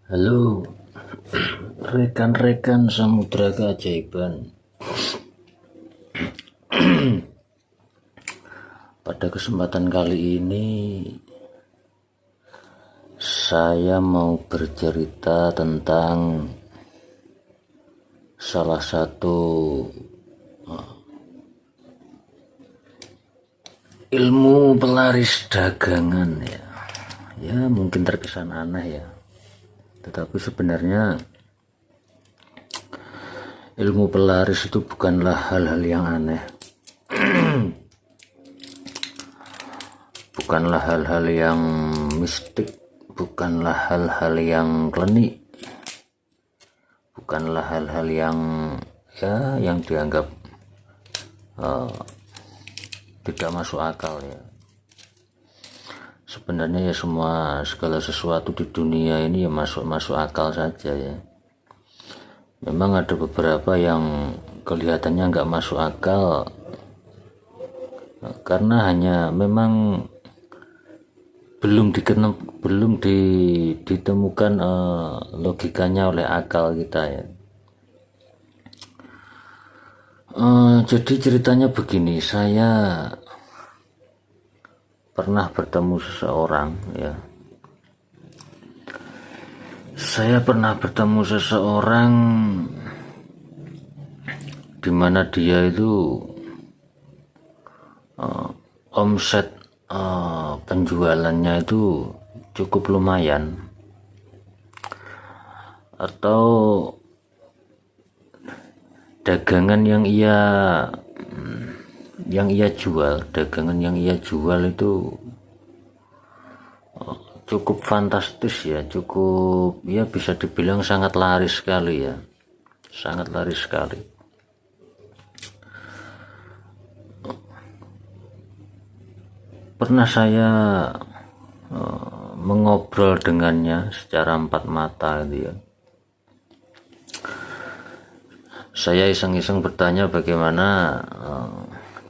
Halo, rekan-rekan Samudra Keajaiban. Pada kesempatan kali ini saya mau bercerita tentang salah satu ilmu pelaris dagangan ya. Ya mungkin terkesan aneh ya, tetapi sebenarnya ilmu pelaris itu bukanlah hal-hal yang aneh, bukanlah hal-hal yang mistik, bukanlah hal-hal yang klinik, bukanlah hal-hal yang yang dianggap tidak masuk akal ya. Sebenarnya ya segala sesuatu di dunia ini ya masuk akal saja ya. Memang ada beberapa yang kelihatannya nggak masuk akal karena hanya memang belum ditemukan logikanya oleh akal kita ya. Jadi ceritanya begini, saya pernah bertemu seseorang ya. Saya pernah bertemu seseorang di mana dia itu omset penjualannya itu cukup lumayan, atau dagangan yang ia jual itu cukup fantastis ya, cukup ya bisa dibilang sangat laris sekali ya, sangat laris sekali. Pernah saya mengobrol dengannya secara empat mata gitu ya. Saya iseng-iseng bertanya bagaimana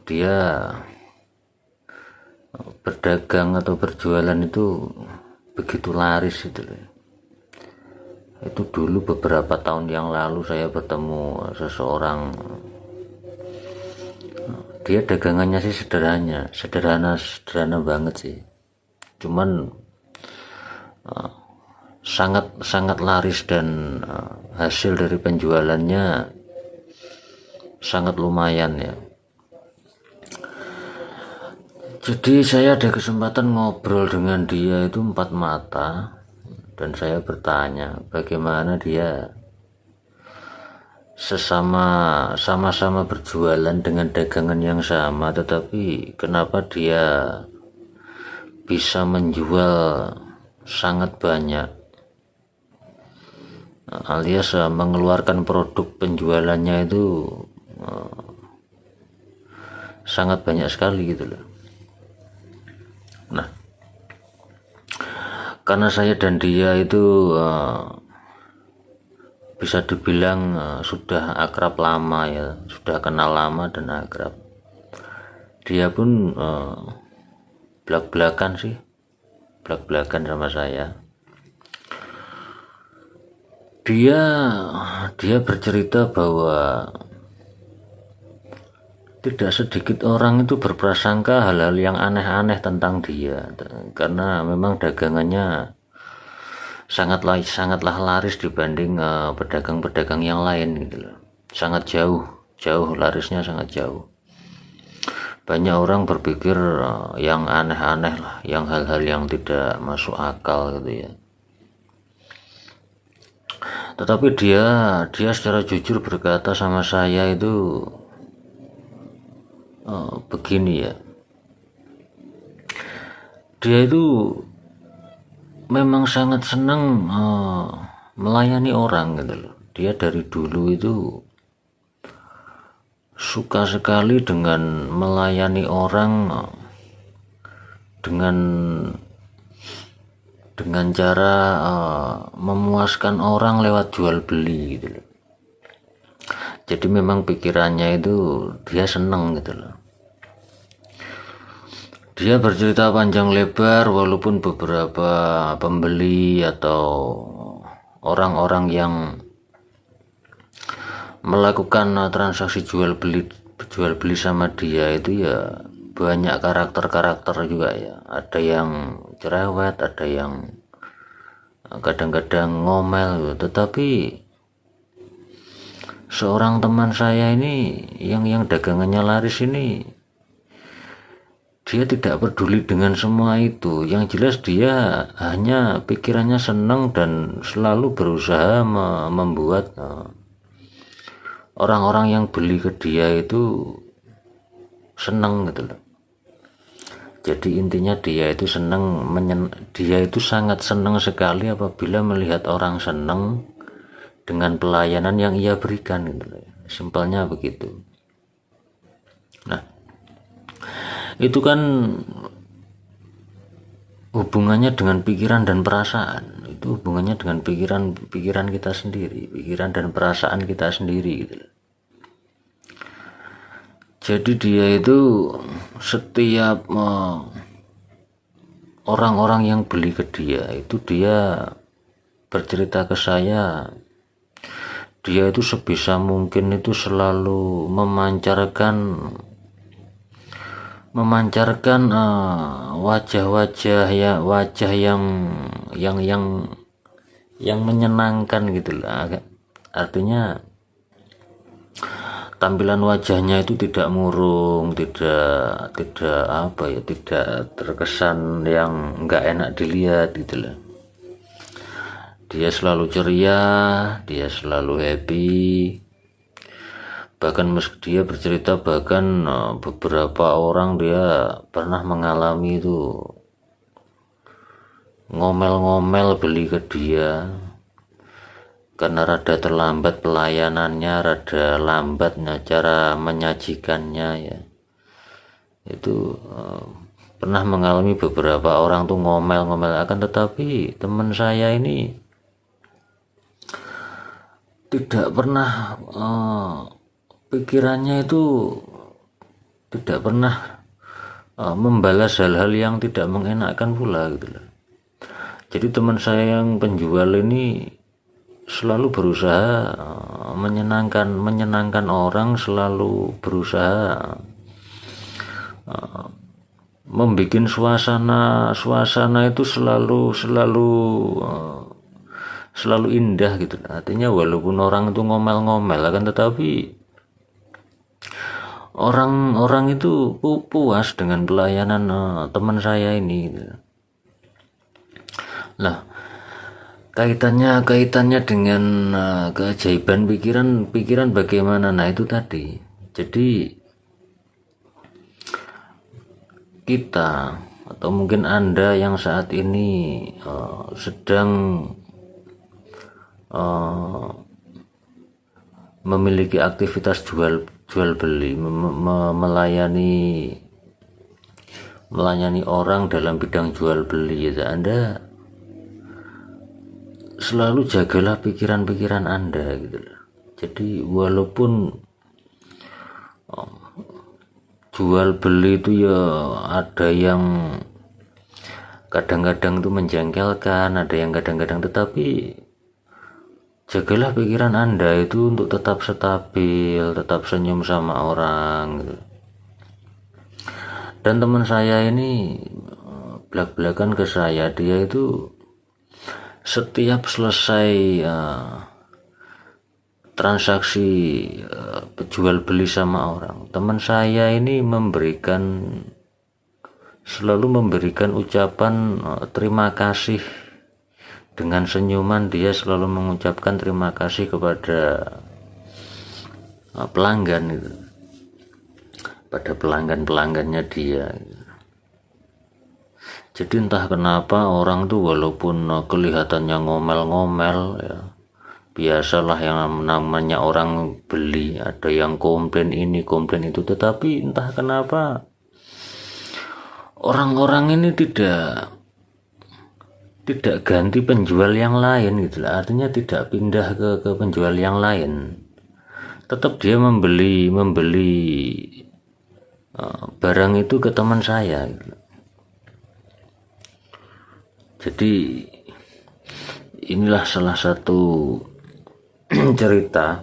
dia berdagang atau berjualan itu begitu laris itu. Itu dulu beberapa tahun yang lalu saya bertemu seseorang. Dia dagangannya sih sederhana banget sih. Cuman sangat laris dan hasil dari penjualannya sangat lumayan ya. Jadi saya ada kesempatan ngobrol dengan dia itu empat mata, dan saya bertanya bagaimana dia sama-sama berjualan dengan dagangan yang sama, tetapi kenapa dia bisa menjual sangat banyak, alias mengeluarkan produk penjualannya itu sangat banyak sekali gitu loh. Nah, karena saya dan dia itu bisa dibilang sudah akrab lama ya, sudah kenal lama dan akrab. Dia pun belak-belakan sama saya. Dia bercerita bahwa tidak sedikit orang itu berprasangka hal-hal yang aneh-aneh tentang dia, karena memang dagangannya sangatlah laris dibanding pedagang-pedagang yang lain gitu loh. Sangat jauh larisnya, sangat jauh. Banyak orang berpikir yang aneh-aneh lah, yang hal-hal yang tidak masuk akal gitu ya. Tetapi dia secara jujur berkata sama saya itu begini ya, dia itu memang sangat senang melayani orang gitu loh. Dia dari dulu itu suka sekali dengan melayani orang dengan cara memuaskan orang lewat jual beli gitu loh. Jadi memang pikirannya itu dia seneng gitu loh. Dia bercerita panjang lebar, walaupun beberapa pembeli atau orang-orang yang melakukan transaksi jual beli sama dia itu ya banyak karakter juga ya. Ada yang cerewet, ada yang kadang-kadang ngomel gitu. Tetapi seorang teman saya ini yang dagangannya laris ini, dia tidak peduli dengan semua itu. Yang jelas dia hanya pikirannya senang dan selalu berusaha membuat orang-orang yang beli ke dia itu senang gitu loh. Jadi intinya dia itu dia itu sangat senang sekali apabila melihat orang senang dengan pelayanan yang ia berikan gitu loh. Simpelnya begitu. Nah, itu kan hubungannya dengan pikiran dan perasaan. Itu hubungannya dengan pikiran kita sendiri, pikiran dan perasaan kita sendiri gitu loh. Jadi dia itu setiap orang-orang yang beli ke dia itu, dia bercerita ke saya, dia itu sebisa mungkin itu selalu memancarkan wajah yang menyenangkan gitu lah. Artinya tampilan wajahnya itu tidak murung, tidak terkesan yang enggak enak dilihat gitu lah. Dia selalu ceria, dia selalu happy. Bahkan dia bercerita bahkan beberapa orang dia pernah mengalami itu ngomel-ngomel beli ke dia karena rada terlambat pelayanannya, rada lambatnya cara menyajikannya ya. Itu pernah mengalami beberapa orang tuh ngomel-ngomel. Akan tetapi teman saya ini tidak pernah pikirannya itu tidak pernah membalas hal-hal yang tidak mengenakkan pula gitu loh. Jadi teman saya yang penjual ini selalu berusaha menyenangkan orang, selalu berusaha membuat suasana itu selalu indah gitu. Artinya walaupun orang itu ngomel-ngomel akan tetapi orang-orang itu puas dengan pelayanan teman saya ini gitu. Nah, kaitannya dengan keajaiban pikiran bagaimana? Nah, itu tadi. Jadi kita atau mungkin Anda yang saat ini sedang memiliki aktivitas jual beli, melayani orang dalam bidang jual beli ya, Anda selalu jagalah pikiran Anda gitu loh. Jadi walaupun jual beli itu ya ada yang kadang-kadang itu menjengkelkan, ada yang kadang-kadang, tetapi jagalah pikiran Anda itu untuk tetap stabil, tetap senyum sama orang gitu. Dan teman saya ini belak-belakan ke saya, dia itu setiap selesai transaksi jual beli sama orang, teman saya ini selalu memberikan ucapan terima kasih. Dengan senyuman dia selalu mengucapkan terima kasih kepada pelanggan itu, pada pelanggannya dia. Jadi entah kenapa orang tuh walaupun kelihatannya ngomel-ngomel ya, biasalah yang namanya orang beli, ada yang komplain ini komplain itu, tetapi entah kenapa orang-orang ini tidak ganti penjual yang lain gitu lah. Artinya tidak pindah ke penjual yang lain, tetap dia membeli barang itu ke teman saya gitu. Jadi inilah salah satu cerita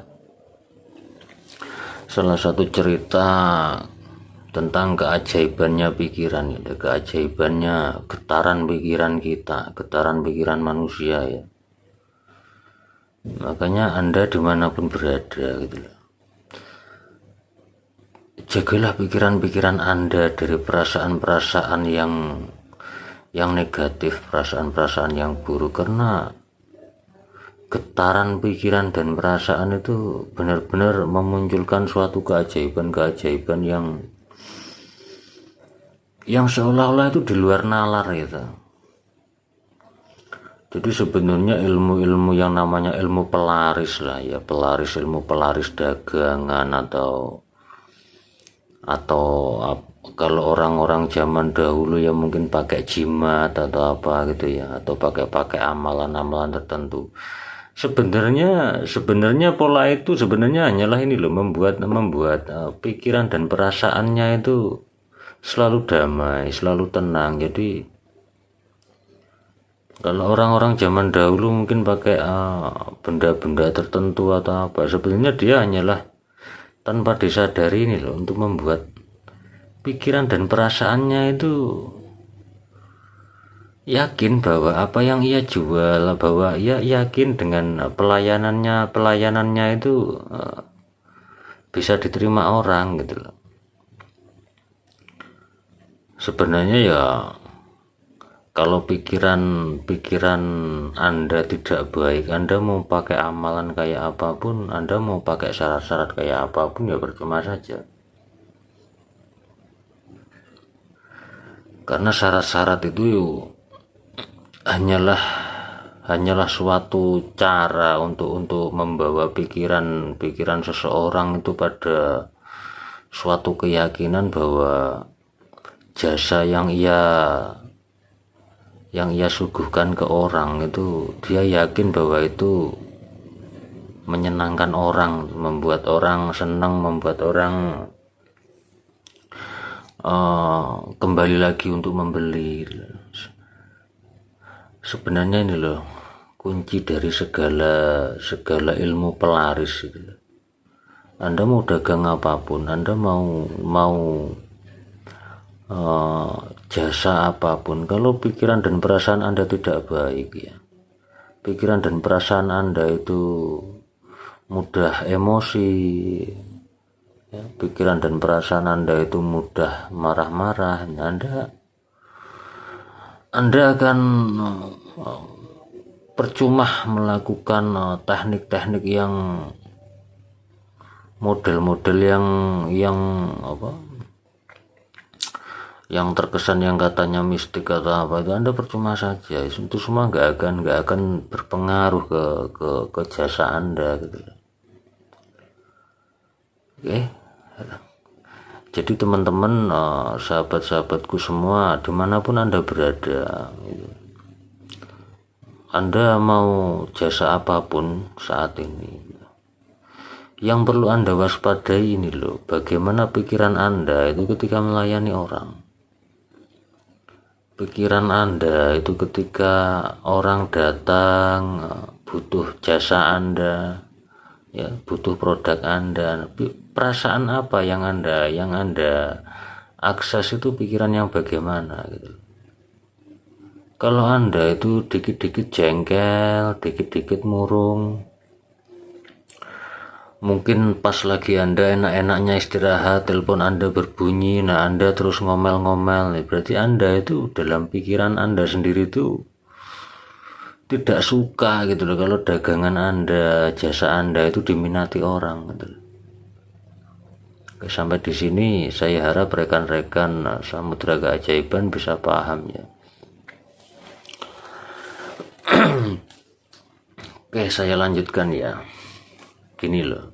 tentang keajaibannya pikiran, ya, keajaibannya getaran pikiran kita, getaran pikiran manusia ya. Makanya Anda dimanapun berada gitu loh, jagalah pikiran-pikiran Anda dari perasaan-perasaan yang negatif, perasaan-perasaan yang buruk, karena getaran pikiran dan perasaan itu benar-benar memunculkan suatu keajaiban-keajaiban yang seolah-olah itu di luar nalar gitu. Jadi sebenarnya ilmu-ilmu yang namanya ilmu pelaris lah ya, ilmu pelaris dagangan atau kalau orang-orang zaman dahulu ya mungkin pakai jimat atau apa gitu ya, atau pakai amalan-amalan tertentu. Sebenarnya pola itu sebenarnya hanyalah ini loh, membuat pikiran dan perasaannya itu selalu damai, selalu tenang. Jadi kalau orang-orang zaman dahulu mungkin pakai benda-benda tertentu atau apa, sebenarnya dia hanyalah tanpa disadari ini loh, untuk membuat pikiran dan perasaannya itu yakin bahwa apa yang ia jual, bahwa ia yakin dengan pelayanannya itu bisa diterima orang gitu loh. Sebenarnya ya kalau pikiran Anda tidak baik, Anda mau pakai amalan kayak apapun, Anda mau pakai syarat-syarat kayak apapun ya percuma saja. Karena syarat-syarat itu hanyalah suatu cara untuk membawa pikiran seseorang itu pada suatu keyakinan bahwa jasa yang ia suguhkan ke orang itu dia yakin bahwa itu menyenangkan orang, membuat orang senang, membuat orang kembali lagi untuk membeli. Sebenarnya ini loh kunci dari segala ilmu pelaris gitu. Anda mau dagang apapun, Anda mau jasa apapun, kalau pikiran dan perasaan Anda tidak baik ya, pikiran dan perasaan Anda itu mudah emosi ya, pikiran dan perasaan Anda itu mudah marah-marah, Anda akan percuma melakukan teknik-teknik yang model-model yang terkesan yang katanya mistik atau apa, itu Anda percuma saja. Itu semua nggak akan berpengaruh ke jasa Anda gitu. Oke. Jadi teman-teman, sahabat-sahabatku semua dimanapun Anda berada gitu, Anda mau jasa apapun saat ini, yang perlu Anda waspadai ini loh, bagaimana pikiran Anda itu ketika melayani orang. Pikiran Anda itu ketika orang datang butuh jasa Anda ya, butuh produk Anda, perasaan apa yang Anda akses itu, pikiran yang bagaimana gitu. Kalau Anda itu dikit-dikit jengkel, dikit-dikit murung, mungkin pas lagi Anda enak-enaknya istirahat, telepon Anda berbunyi, nah Anda terus ngomel-ngomel, berarti Anda itu dalam pikiran Anda sendiri itu tidak suka gitu loh kalau dagangan Anda, jasa Anda itu diminati orang gitu loh. Oke, sampai di sini saya harap rekan-rekan Samudra Keajaiban bisa paham ya. Oke, saya lanjutkan ya. Gini loh.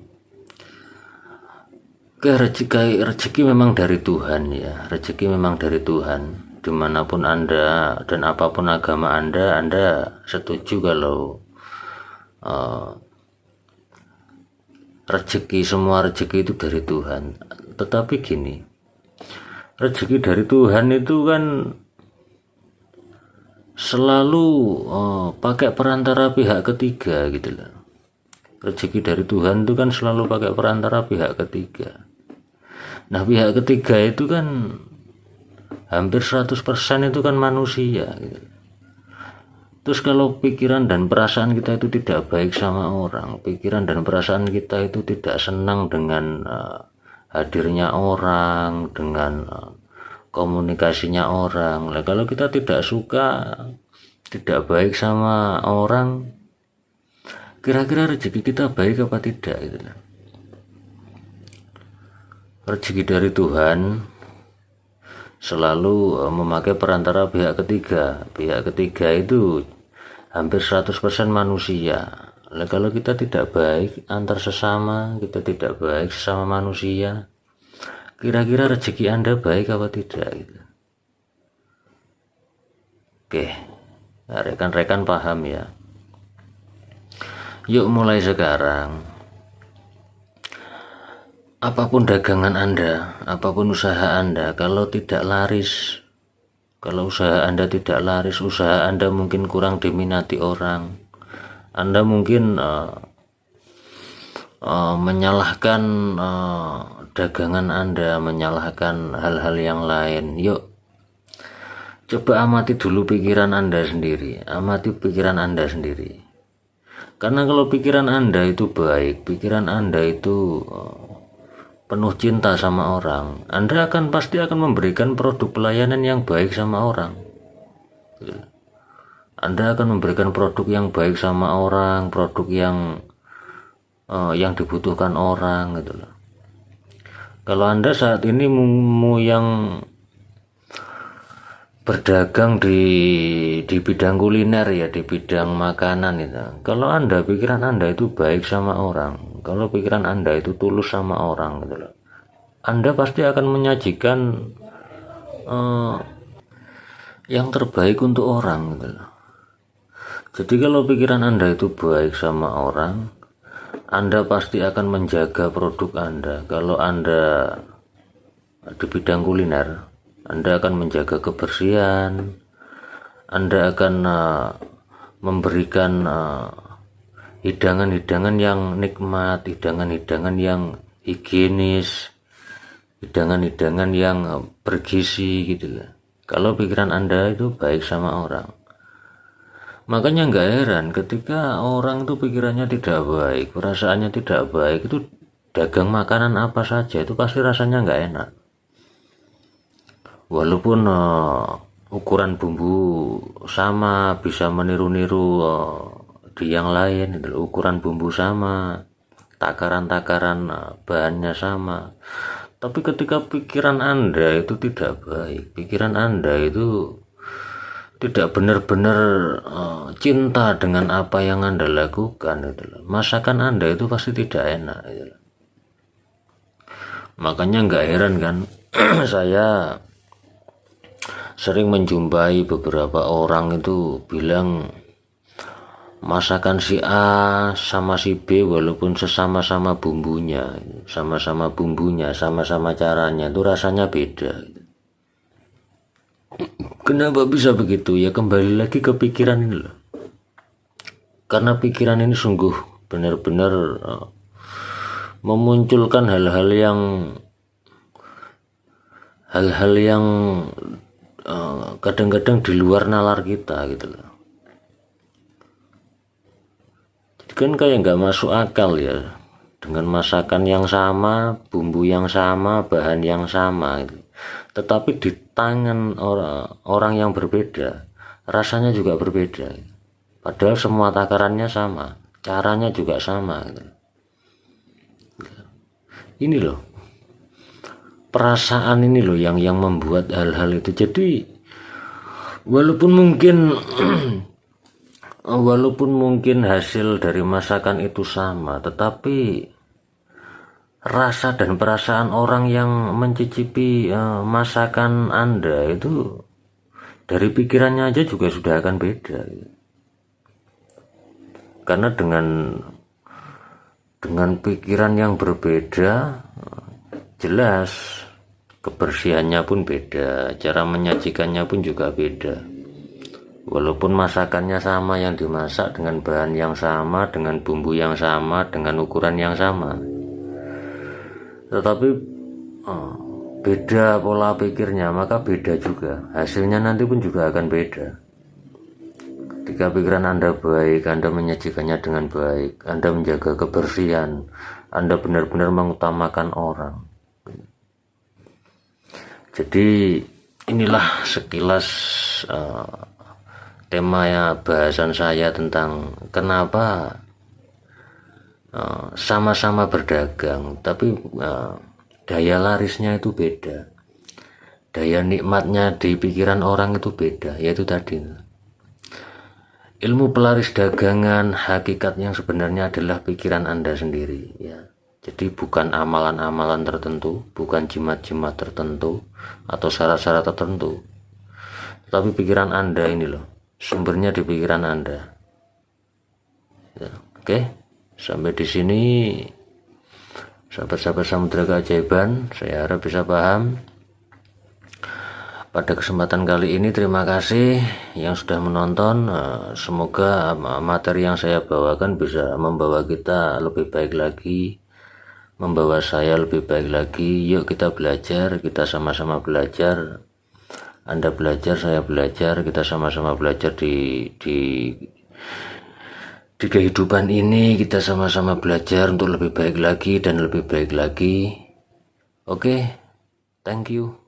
Oke, rezeki memang dari Tuhan ya. Rezeki memang dari Tuhan. Dimanapun Anda dan apapun agama Anda setuju kalau semua rezeki itu dari Tuhan. Tetapi gini, rezeki dari Tuhan itu kan selalu pakai perantara pihak ketiga gitu loh. Rezeki dari Tuhan itu kan selalu pakai perantara pihak ketiga. Nah, pihak ketiga itu kan hampir 100% itu kan manusia gitu. Terus kalau pikiran dan perasaan kita itu tidak baik sama orang, pikiran dan perasaan kita itu tidak senang dengan hadirnya orang, dengan komunikasinya orang. Nah, kalau kita tidak suka, tidak baik sama orang, kira-kira rezeki kita baik apa tidak gitu. Rezeki dari Tuhan selalu memakai perantara pihak ketiga. Pihak ketiga itu hampir 100% manusia. Nah, kalau kita tidak baik antar sesama, kita tidak baik sesama manusia, kira-kira rezeki Anda baik apa tidak gitu. Oke, nah, rekan-rekan paham ya. Yuk mulai sekarang, apapun dagangan Anda, apapun usaha Anda, kalau tidak laris, kalau usaha Anda tidak laris, usaha Anda mungkin kurang diminati orang, Anda mungkin menyalahkan dagangan Anda, menyalahkan hal-hal yang lain. Yuk, coba amati dulu pikiran Anda sendiri, amati pikiran Anda sendiri. Karena kalau pikiran Anda itu baik, pikiran Anda itu penuh cinta sama orang, Anda pasti akan memberikan produk pelayanan yang baik sama orang. Anda akan memberikan produk yang baik sama orang, produk yang dibutuhkan orang gitu loh. Kalau Anda saat ini mau yang berdagang di bidang kuliner ya, di bidang makanan itu, kalau Anda pikiran Anda itu baik sama orang, kalau pikiran Anda itu tulus sama orang gitu loh, Anda pasti akan menyajikan yang terbaik untuk orang gitu loh. Jadi kalau pikiran Anda itu baik sama orang, Anda pasti akan menjaga produk Anda. Kalau Anda di bidang kuliner, Anda akan menjaga kebersihan, Anda akan memberikan hidangan-hidangan yang nikmat, hidangan-hidangan yang higienis, hidangan-hidangan yang bergizi gitu ya. Kalau pikiran Anda itu baik sama orang, makanya nggak heran ketika orang itu pikirannya tidak baik, perasaannya tidak baik, itu dagang makanan apa saja itu pasti rasanya nggak enak. Walaupun ukuran bumbu sama, bisa meniru-niru di yang lain, ukuran bumbu sama, takaran-takaran bahannya sama, tapi ketika pikiran Anda itu tidak baik, pikiran Anda itu tidak benar-benar cinta dengan apa yang Anda lakukan, masakan Anda itu pasti tidak enak. Makanya nggak heran kan saya sering menjumpai beberapa orang itu bilang masakan si A sama si B walaupun sama-sama bumbunya, sama-sama caranya itu rasanya beda. Kenapa bisa begitu? Ya kembali lagi ke pikiran ini loh. Karena pikiran ini sungguh benar-benar memunculkan hal-hal yang kadang-kadang di luar nalar kita gitu loh. Jadi kan kayak nggak masuk akal ya, dengan masakan yang sama, bumbu yang sama, bahan yang sama gitu. Tetapi di tangan orang yang berbeda, rasanya juga berbeda gitu. Padahal semua takarannya sama, caranya juga sama gitu. Ini loh, perasaan ini loh yang membuat hal-hal itu. Jadi walaupun mungkin hasil dari masakan itu sama, tetapi rasa dan perasaan orang yang mencicipi masakan Anda itu dari pikirannya aja juga sudah akan beda. Karena dengan pikiran yang berbeda, jelas kebersihannya pun beda, cara menyajikannya pun juga beda. walaupun masakannya sama, yang dimasak dengan bahan yang sama, dengan bumbu yang sama, dengan ukuran yang sama, tetapi beda pola pikirnya, maka beda juga hasilnya, nanti pun juga akan beda. Ketika pikiran Anda baik, Anda menyajikannya dengan baik, Anda menjaga kebersihan, Anda benar-benar mengutamakan orang. Jadi inilah sekilas tema ya, bahasan saya tentang kenapa sama-sama berdagang tapi daya larisnya itu beda, daya nikmatnya di pikiran orang itu beda. Yaitu tadi, ilmu pelaris dagangan hakikat yang sebenarnya adalah pikiran Anda sendiri ya. Jadi bukan amalan-amalan tertentu, bukan jimat-jimat tertentu atau syarat-syarat tertentu, tapi pikiran Anda ini loh, sumbernya di pikiran Anda ya. Oke, sampai di sini sahabat-sahabat Samudra Keajaiban, saya harap bisa paham. Pada kesempatan kali ini terima kasih yang sudah menonton. Semoga materi yang saya bawakan bisa membawa kita lebih baik lagi, membawa saya lebih baik lagi. Yuk kita belajar, kita sama-sama belajar. Anda belajar, saya belajar, kita sama-sama belajar di kehidupan ini. Kita sama-sama belajar untuk lebih baik lagi dan lebih baik lagi. Oke, thank you.